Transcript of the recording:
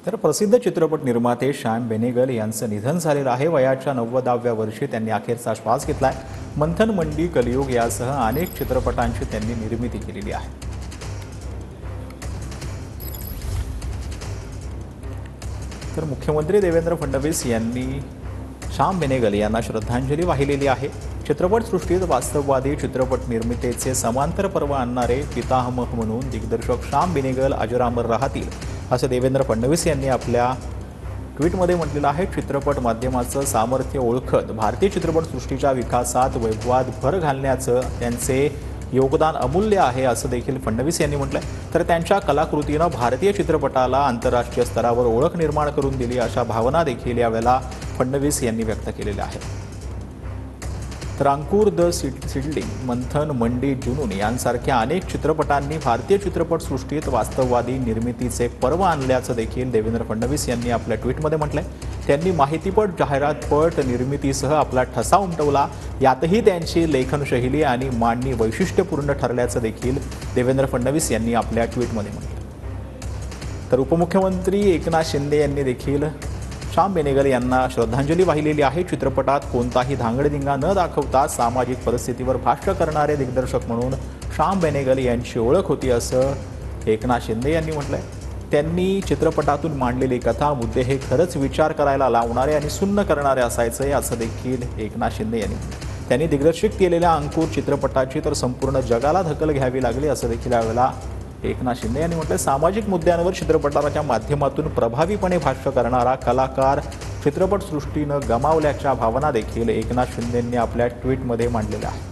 तर प्रसिद्ध चित्रपट निर्माते श्याम बेनेगल यांचं निधन झालेलं आहे। वयाच्या 90व्या वर्षी त्यांनी अखेरचा श्वास घेतलाय। मंथन मंडी, कलियुग यासह अनेक चित्रपटांची त्यांनी निर्मिती केलेली आहे। तर मुख्यमंत्री देवेंद्र फडणवीस यांनी श्याम बेनेगल यांना श्रद्धांजली वाहिलेली आहे। चित्रपटसृष्टीत वास्तववादी चित्रपट निर्मितीचे समांतर पर्व आणणारे पितामह म्हणून दिग्दर्शक श्याम बेनेगल अजरामर राहतील, असं देवेंद्र फडणवीस यांनी आपल्या ट्विटमध्ये म्हटलेलं आहे। चित्रपट माध्यमाचं सामर्थ्य ओळखत भारतीय चित्रपटसृष्टीच्या विकासात वैभवात भर घालण्याचं त्यांचे योगदान अमूल्य आहे, असं देखील फडणवीस यांनी म्हटलंय। तर त्यांच्या कलाकृतीनं भारतीय चित्रपटाला आंतरराष्ट्रीय स्तरावर ओळख निर्माण करून दिली, अशा भावना देखील यावेळेला फडणवीस यांनी व्यक्त केलेल्या आहेत। तर अंकुर, द सिडलिंग, मंथन मंडी, जुनून यांसारख्या अनेक चित्रपटांनी भारतीय चित्रपटसृष्टीत वास्तववादी निर्मितीचे पर्व आणल्याचं देखील देवेंद्र फडणवीस यांनी आपल्या ट्विटमध्ये म्हटलंय। त्यांनी माहितीपट, जाहिरातपट निर्मितीसह आपला ठसा उमटवला। यातही त्यांची लेखनशैली आणि मांडणी वैशिष्ट्यपूर्ण ठरल्याचं देखील देवेंद्र फडणवीस यांनी आपल्या ट्विटमध्ये म्हटलं। तर उपमुख्यमंत्री एकनाथ शिंदे यांनी देखील श्याम बेनेगल यांना श्रद्धांजली वाहिलेली आहे। चित्रपटात कोणताही धांगडधिंगा न दाखवता सामाजिक परिस्थितीवर भाष्य करणारे दिग्दर्शक म्हणून श्याम बेनेगल यांची ओळख होती, असं एकनाथ शिंदे यांनी म्हटलंय। त्यांनी चित्रपटातून मांडलेली कथा, मुद्दे हे खरंच विचार करायला लावणारे आणि सुन्न करणारे असायचे, असं देखील एकनाथ शिंदे यांनी म्हटलं। त्यांनी दिग्दर्शित केलेल्या अंकुर चित्रपटाची तर संपूर्ण जगाला दखल घ्यावी लागली, असं देखील यावेळेला एकनाथ शिंदे यांनी म्हटलं। सामाजिक मुद्द्यांवर चित्रपटाच्या माध्यमातून प्रभावीपणे भाष्य करणारा कलाकार चित्रपटसृष्टीनं गमावल्याच्या भावना देखील एकनाथ शिंदेंनी आपल्या ट्विटमध्ये मांडलेल्या आहेत।